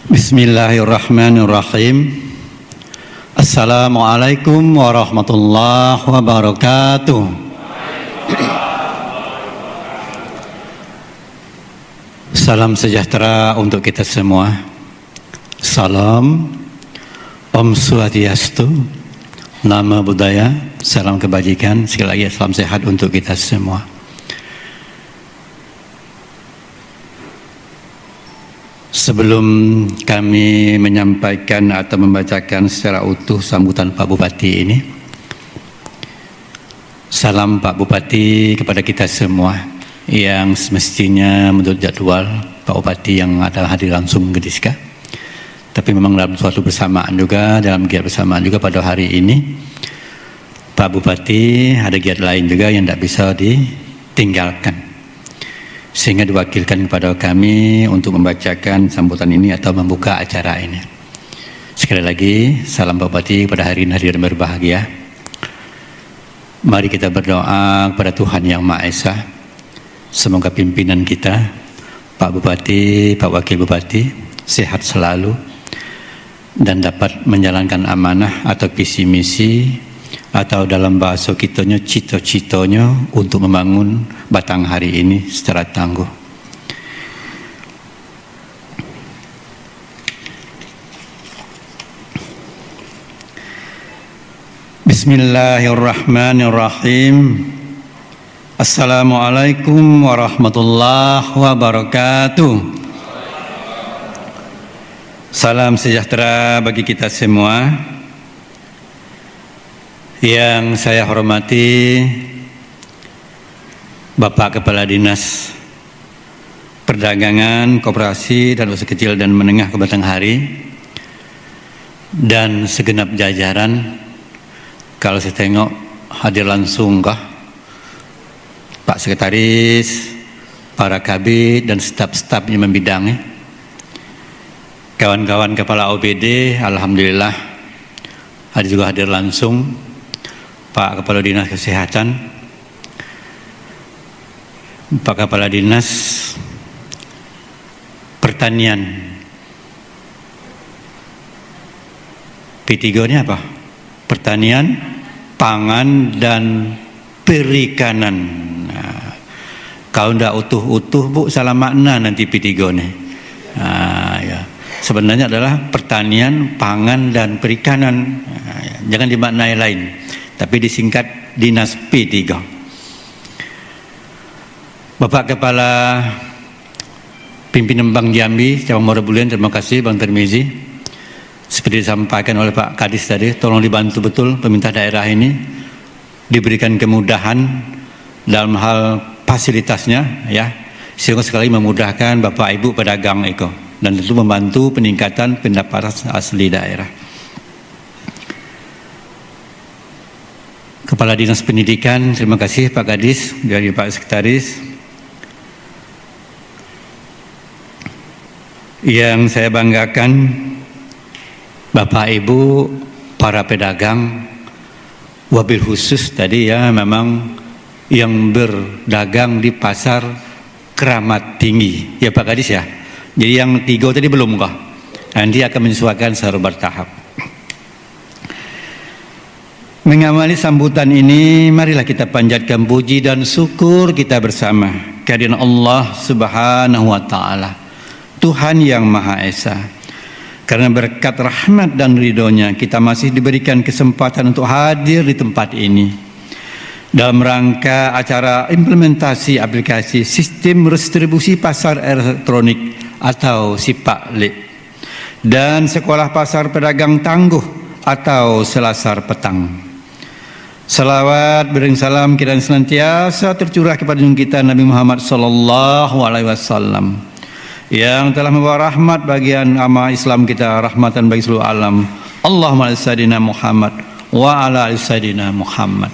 Bismillahirrahmanirrahim. Assalamualaikum warahmatullahi wabarakatuh. Salam sejahtera untuk kita semua. Salam Om Swastiastu, Namo Buddhaya, salam kebajikan. Sekali lagi salam sehat untuk kita semua. Sebelum kami menyampaikan atau membacakan secara utuh sambutan Pak Bupati ini, salam Pak Bupati kepada kita semua yang semestinya menurut jadwal Pak Bupati yang ada hadir langsung ke Diska, tapi memang dalam suatu bersamaan juga, dalam giat bersamaan juga pada hari ini Pak Bupati ada giat lain juga yang tidak bisa ditinggalkan, sehingga diwakilkan kepada kami untuk membacakan sambutan ini atau membuka acara ini. Sekali lagi, salam Pak Bupati kepada hari ini hadirin berbahagia. Mari kita berdoa kepada Tuhan Yang Maha Esa. Semoga pimpinan kita, Pak Bupati, Pak Wakil Bupati, sehat selalu dan dapat menjalankan amanah atau visi misi, atau dalam bahasa kitanya cito-citonya untuk membangun Batang hari ini secara tangguh. Bismillahirrahmanirrahim. Assalamualaikum warahmatullahi wabarakatuh. Salam sejahtera bagi kita semua. Yang saya hormati Bapak Kepala Dinas Perdagangan, Koperasi dan Usaha Kecil dan Menengah Batanghari, dan segenap jajaran. Kalau saya tengok hadir langsung kah Pak Sekretaris, para kabid dan staf-stafnya membidangnya, kawan-kawan kepala OPD, alhamdulillah juga hadir langsung. Pak Kepala Dinas Kesehatan, Pak Kepala Dinas Pertanian, P3 ini apa? Pertanian, Pangan dan Perikanan. Nah, kalau tidak utuh-utuh Bu, salah makna nanti P3 ini. Nah, ya. Sebenarnya adalah pertanian, pangan dan perikanan. Nah, ya. Jangan dimaknai lain, tapi disingkat Dinas P3. Bapak Kepala Pimpinan Bank Jambi Cabang Muara Bulian, terima kasih Bang Termizi. Seperti disampaikan oleh Pak Kadis tadi, tolong dibantu betul pemerintah daerah ini, diberikan kemudahan dalam hal fasilitasnya, ya, sehingga sekali memudahkan Bapak Ibu pedagang itu, dan tentu membantu peningkatan pendapatan asli daerah. Kepala Dinas Pendidikan, terima kasih Pak Kadis, dari Pak Sekretaris. Yang saya banggakan, Bapak Ibu, para pedagang, wabil khusus tadi ya, memang yang berdagang di pasar Keramat Tinggi, ya Pak Kadis ya. Jadi yang 3 tadi belum kah? Nanti akan menyesuaikan secara bertahap. Mengawali sambutan ini, marilah kita panjatkan puji dan syukur kita bersama kehadiran Allah Subhanahu wa Ta'ala, Tuhan Yang Maha Esa. Karena berkat rahmat dan ridhonya, kita masih diberikan kesempatan untuk hadir di tempat ini dalam rangka acara implementasi aplikasi Sistem Distribusi Pasar Elektronik atau SIPAKLE dan Sekolah Pasar Pedagang Tangguh atau Selasar Petang. Salawat beriring salam kiranya senantiasa tercurah kepada junjungan kita Nabi Muhammad sallallahu alaihi wasallam yang telah membawa rahmat bagi agama Islam kita, rahmatan bagi seluruh alam. Allahumma salli ala sayyidina Muhammad wa ala ali sayyidina Muhammad.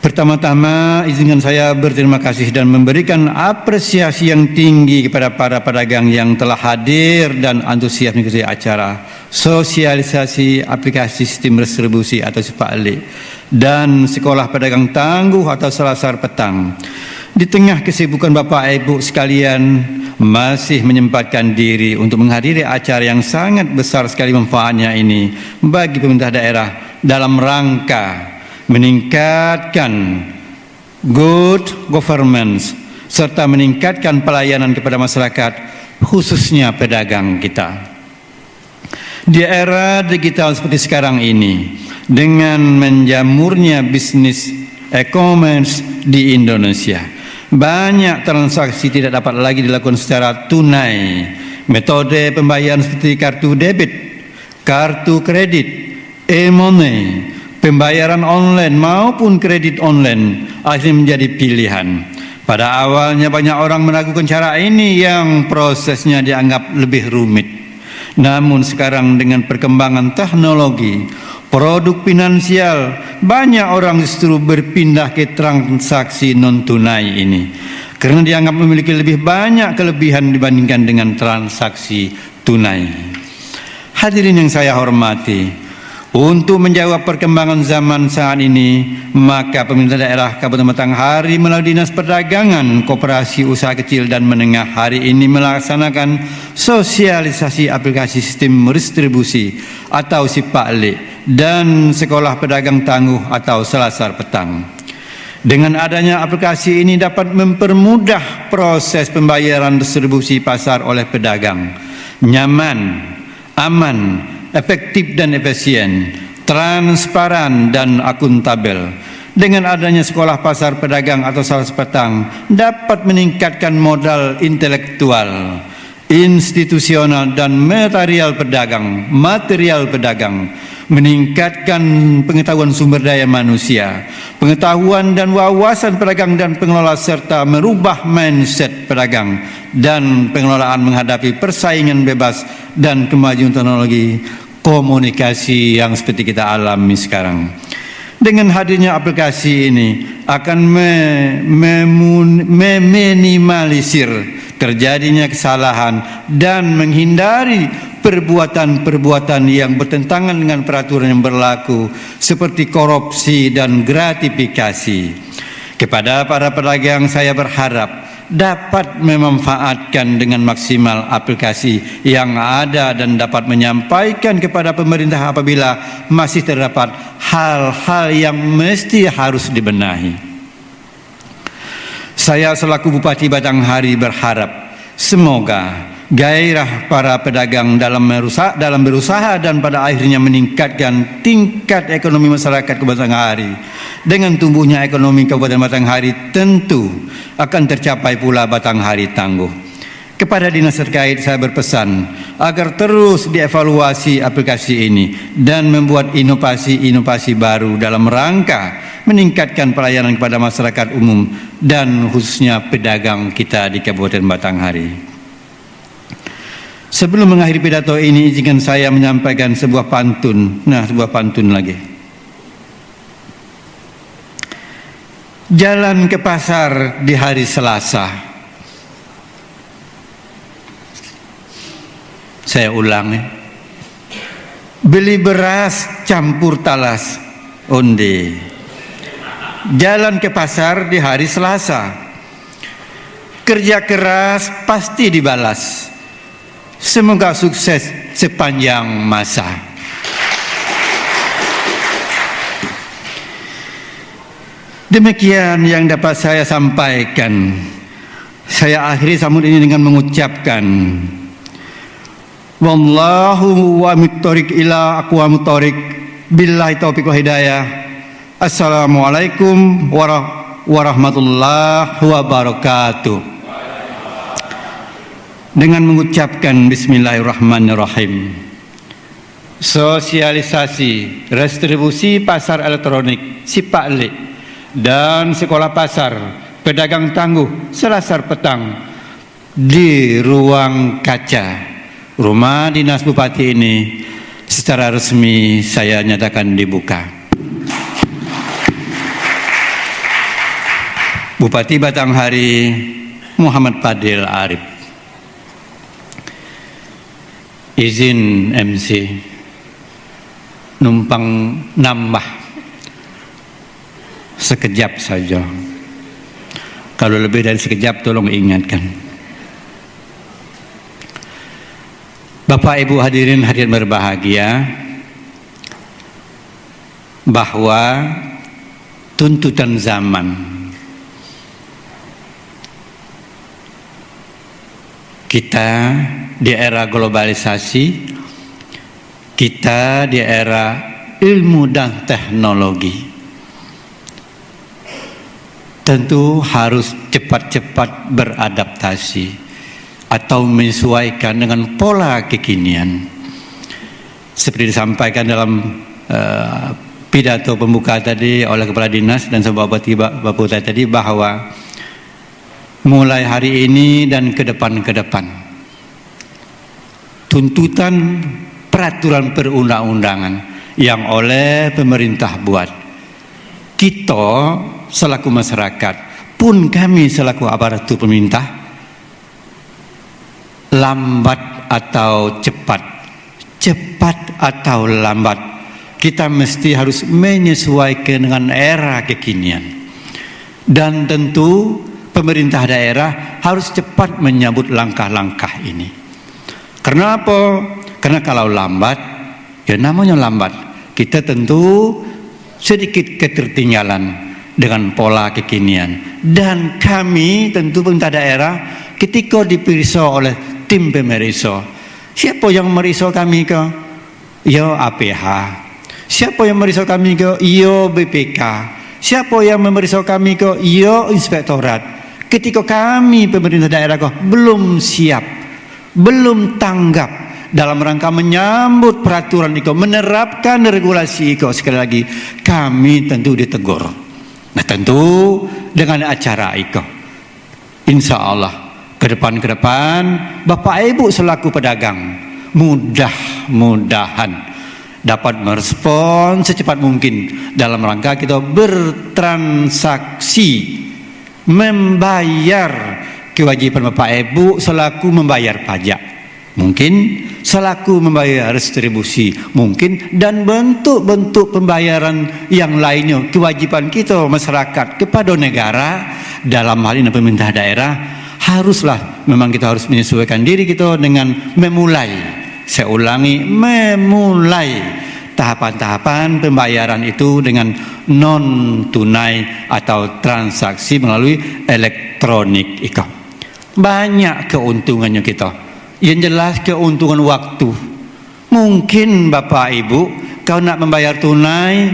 Pertama-tama izinkan saya berterima kasih dan memberikan apresiasi yang tinggi kepada para pedagang yang telah hadir dan antusias mengikuti acara sosialisasi aplikasi sistem distribusi atau SIPAKLE dan Sekolah Pedagang Tangguh atau Selasar Petang Di tengah kesibukan Bapak Ibu sekalian masih menyempatkan diri untuk menghadiri acara yang sangat besar sekali manfaatnya ini bagi pemerintah daerah dalam rangka meningkatkan good governance serta meningkatkan pelayanan kepada masyarakat, khususnya pedagang kita. Di era digital seperti sekarang ini, dengan menjamurnya bisnis e-commerce di Indonesia, banyak transaksi tidak dapat lagi dilakukan secara tunai. Metode pembayaran seperti kartu debit, kartu kredit, e-money, pembayaran online maupun kredit online akhirnya menjadi pilihan. Pada awalnya banyak orang meragukan cara ini yang prosesnya dianggap lebih rumit. Namun sekarang dengan perkembangan teknologi, produk finansial, banyak orang justru berpindah ke transaksi non-tunai ini karena dianggap memiliki lebih banyak kelebihan dibandingkan dengan transaksi tunai. Hadirin yang saya hormati, untuk menjawab perkembangan zaman saat ini, maka pemerintah daerah Kabupaten Batanghari melalui Dinas Perdagangan, Koperasi Usaha Kecil dan Menengah hari ini melaksanakan sosialisasi aplikasi sistem distribusi atau SIPAKLE dan Sekolah Pedagang Tangguh atau Selasar Petang. Dengan adanya aplikasi ini dapat mempermudah proses pembayaran distribusi pasar oleh pedagang. Nyaman, aman, efektif dan efisien, transparan dan akuntabel. Dengan adanya sekolah pasar pedagang atau Selasar Petang dapat meningkatkan modal intelektual, institusional dan material pedagang, meningkatkan pengetahuan sumber daya manusia, pengetahuan dan wawasan pedagang dan pengelola serta merubah mindset pedagang dan pengelolaan menghadapi persaingan bebas dan kemajuan teknologi komunikasi yang seperti kita alami sekarang. Dengan hadirnya aplikasi ini akan meminimalisir terjadinya kesalahan dan menghindari perbuatan-perbuatan yang bertentangan dengan peraturan yang berlaku seperti korupsi dan gratifikasi. Kepada para pedagang saya berharap dapat memanfaatkan dengan maksimal aplikasi yang ada dan dapat menyampaikan kepada pemerintah apabila masih terdapat hal-hal yang mesti harus dibenahi. Saya selaku Bupati Batanghari berharap semoga gairah para pedagang dalam berusaha dan pada akhirnya meningkatkan tingkat ekonomi masyarakat Kabupaten Batanghari. Dengan tumbuhnya ekonomi Kabupaten Batanghari tentu akan tercapai pula Batanghari Tangguh. Kepada dinas terkait saya berpesan agar terus dievaluasi aplikasi ini dan membuat inovasi-inovasi baru dalam rangka meningkatkan pelayanan kepada masyarakat umum dan khususnya pedagang kita di Kabupaten Batanghari. Sebelum mengakhiri pidato ini, izinkan saya menyampaikan sebuah pantun. Sebuah pantun lagi. Jalan ke pasar di hari Selasa. Saya ulang ya. Beli beras campur talas onde. Jalan ke pasar di hari Selasa. Kerja keras pasti dibalas. Semoga sukses sepanjang masa. Demikian yang dapat saya sampaikan. Saya akhiri sambutan ini dengan mengucapkan wallahu wa miqtorik ila aqwamut thoriq billahi taufiq wa hidayah. Assalamualaikum warahmatullahi wabarakatuh. Dengan mengucapkan bismillahirrahmanirrahim. Sosialisasi distribusi pasar elektronik SIPAKLE dan Sekolah Pasar Pedagang Tangguh Selasar Petang di ruang kaca rumah dinas Bupati ini secara resmi saya nyatakan dibuka. Bupati Batanghari Muhammad Fadil Arif. Izin MC numpang nambah sekejap saja. Kalau lebih dari sekejap tolong ingatkan. Bapak Ibu hadirin berbahagia, bahwa tuntutan zaman kita di era globalisasi, kita di era ilmu dan teknologi, tentu harus cepat-cepat beradaptasi atau menyesuaikan dengan pola kekinian. Seperti disampaikan dalam pidato pembuka tadi oleh Kepala Dinas dan Bapak tadi, bahwa mulai hari ini dan ke depan tuntutan peraturan perundang-undangan yang oleh pemerintah buat, kita selaku masyarakat pun kami selaku aparatur pemerintah, lambat atau cepat atau lambat, kita mesti harus menyesuaikan dengan era kekinian. Dan tentu pemerintah daerah harus cepat menyambut langkah-langkah ini. Karena apa? Karena kalau lambat, ya namanya lambat, kita tentu sedikit ketertinggalan dengan pola kekinian. Dan kami tentu pemerintah daerah ketika diperiksa oleh tim pemeriksa, siapa yang memeriksa kami ke? Ya APH. Siapa yang memeriksa kami ke? Ya BPK. Siapa yang memeriksa kami ke? Ya inspektorat. Ketika kami pemerintah daerah ke belum siap, belum tanggap dalam rangka menyambut peraturan itu, menerapkan regulasi itu, sekali lagi kami tentu ditegur. Nah tentu dengan acara itu, insya Allah ke depan Bapak Ibu selaku pedagang mudah-mudahan dapat merespon secepat mungkin dalam rangka kita bertransaksi, membayar kewajiban Bapak Ibu selaku membayar pajak, mungkin selaku membayar retribusi, mungkin, dan bentuk-bentuk pembayaran yang lainnya, kewajiban kita masyarakat kepada negara, dalam hal ini pemerintah daerah, haruslah memang kita harus menyesuaikan diri kita dengan memulai, saya ulangi, memulai tahapan-tahapan pembayaran itu dengan non tunai atau transaksi melalui elektronik itu. Banyak keuntungannya kita. Yang jelas keuntungan waktu. Mungkin Bapak Ibu kalau nak membayar tunai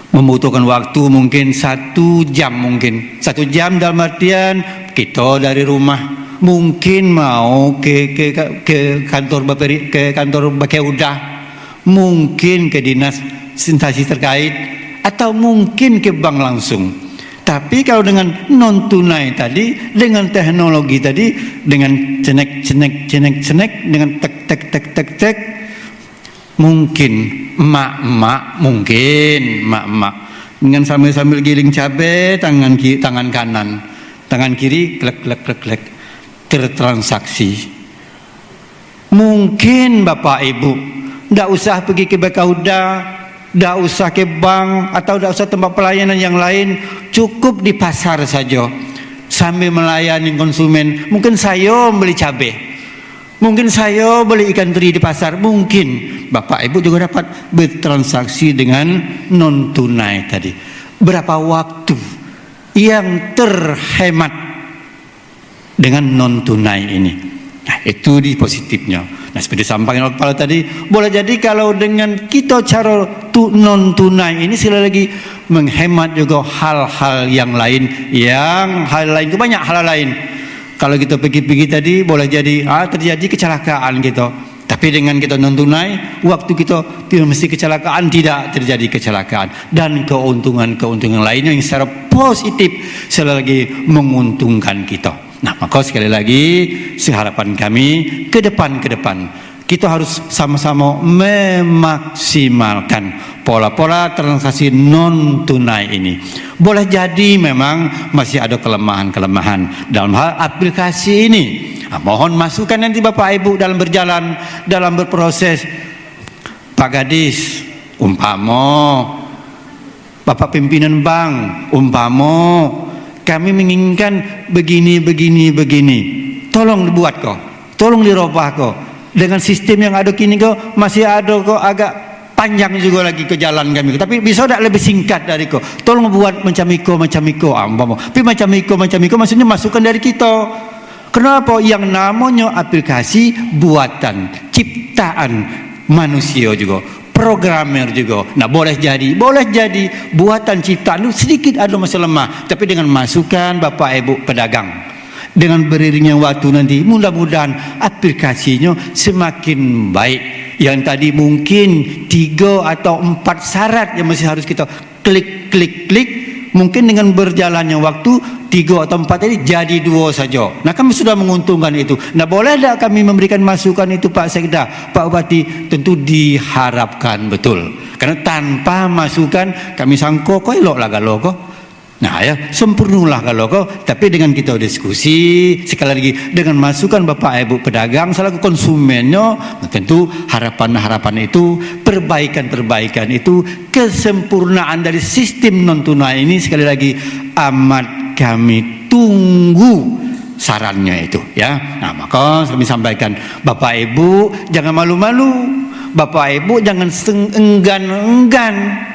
membutuhkan waktu mungkin 1 jam, mungkin 1 jam dalam artian kita dari rumah mungkin mau ke kantor Bakeudah, mungkin ke dinas instansi terkait, atau mungkin ke bank langsung. Tapi kalau dengan non tunai tadi, dengan teknologi tadi, dengan cenek, dengan tek, mungkin mak dengan sambil giling cabai, tangan kanan, tangan kiri klek tertransaksi. Mungkin Bapak Ibu tidak usah pergi ke Bakauda, tidak usah ke bank, atau tidak usah tempat pelayanan yang lain, cukup di pasar saja sambil melayani konsumen. Mungkin saya beli cabai, mungkin saya beli ikan teri di pasar, mungkin Bapak Ibu juga dapat bertransaksi dengan non tunai tadi. Berapa waktu yang terhemat dengan non tunai ini? Nah, itu di positifnya. Nah, seperti disampaikan oleh Kepala tadi, boleh jadi kalau dengan kita cara non tunai ini sekali lagi menghemat juga hal-hal yang lain, banyak hal lain. Kalau kita pergi-pergi tadi boleh jadi terjadi kecelakaan gitu. Tapi dengan kita non tunai, waktu kita tidak mesti kecelakaan, tidak terjadi kecelakaan, dan keuntungan lainnya yang secara positif sekali lagi menguntungkan kita. Nah, maka sekali lagi harapan kami ke depan kita harus sama-sama memaksimalkan pola-pola transaksi non tunai ini. Boleh jadi memang masih ada kelemahan-kelemahan dalam hal aplikasi ini. Nah, mohon masukan nanti Bapak Ibu dalam berjalan, dalam berproses. Pak Gadis, umpama Bapak pimpinan bank, umpama kami menginginkan begini. Tolong dibuat kok, tolong dirubah kok. Dengan sistem yang ada kini kok masih ada kok agak panjang juga lagi ke jalan kami. Tapi bisa tak lebih singkat dari kok. Tolong buat macam iko. Tapi macam iko maksudnya masukan dari kita. Kenapa? Yang namanya aplikasi buatan, ciptaan manusia juga, programmer juga. Nah, boleh jadi buatan ciptaan itu sedikit ada masalah lemah, tapi dengan masukan Bapak Ibu pedagang, dengan beriringnya waktu nanti mudah-mudahan aplikasinya semakin baik. Yang tadi mungkin 3 atau 4 syarat yang masih harus kita klik, mungkin dengan berjalannya waktu 3 atau 4 ini jadi 2 saja. Nah, kami sudah menguntungkan itu. Nah, boleh tak kami memberikan masukan itu Pak Sekda, Pak Bupati? Tentu diharapkan betul. Karena tanpa masukan kami sangko kok elok lah kalau kok. Nah ya, sempurnalah kalau kok. Tapi dengan kita diskusi, sekali lagi dengan masukan Bapak Ibu pedagang selaku konsumennya, tentu harapan-harapan itu, perbaikan-perbaikan itu, kesempurnaan dari sistem non tunai ini sekali lagi amat kami tunggu sarannya itu ya. Nah, maka kami sampaikan, Bapak Ibu jangan malu-malu, Bapak Ibu jangan enggan-enggan.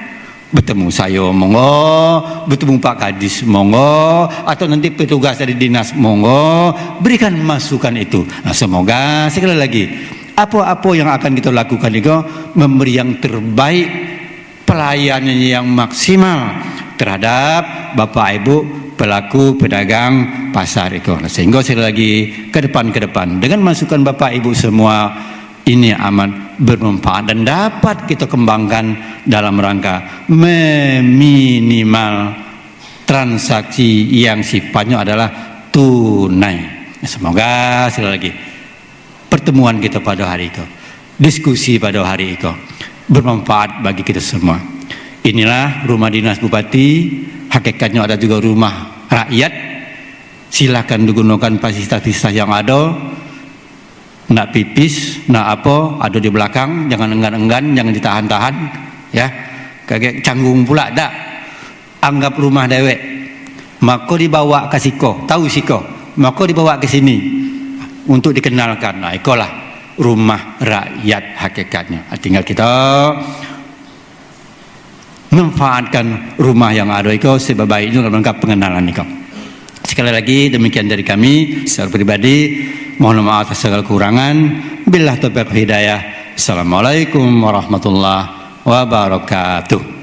Bertemu saya monggo, bertemu Pak Kadis monggo, atau nanti petugas dari dinas monggo, berikan masukan itu. Nah, semoga sekali lagi apa-apa yang akan kita lakukan itu memberi yang terbaik, pelayanan yang maksimal terhadap Bapak Ibu pelaku pedagang pasar itu. Nah, sehingga sekali lagi ke depan dengan masukan Bapak Ibu semua ini amat bermanfaat dan dapat kita kembangkan dalam rangka meminimal transaksi yang sifatnya adalah tunai. Semoga sekali lagi pertemuan kita pada hari itu, diskusi pada hari itu bermanfaat bagi kita semua. Inilah rumah dinas Bupati, hakikatnya ada juga rumah rakyat. Silakan digunakan fasilitas yang ada. Nak pipis, nak apa, ada di belakang, jangan enggan-enggan, jangan ditahan-tahan, ya. Kayak canggung pula dak. Anggap rumah dewek, maka dibawa ke siko, tahu siko, maka dibawa ke sini untuk dikenalkan. Nah, itulah rumah rakyat hakikatnya. Tinggal kita memanfaatkan rumah yang ada itu sebaik-baiknya dalam rangka pengenalan itu. Sekali lagi demikian dari kami secara pribadi, mohon maaf atas segala kekurangan. Billah taufiq hidayah. Assalamualaikum warahmatullahi wabarakatuh.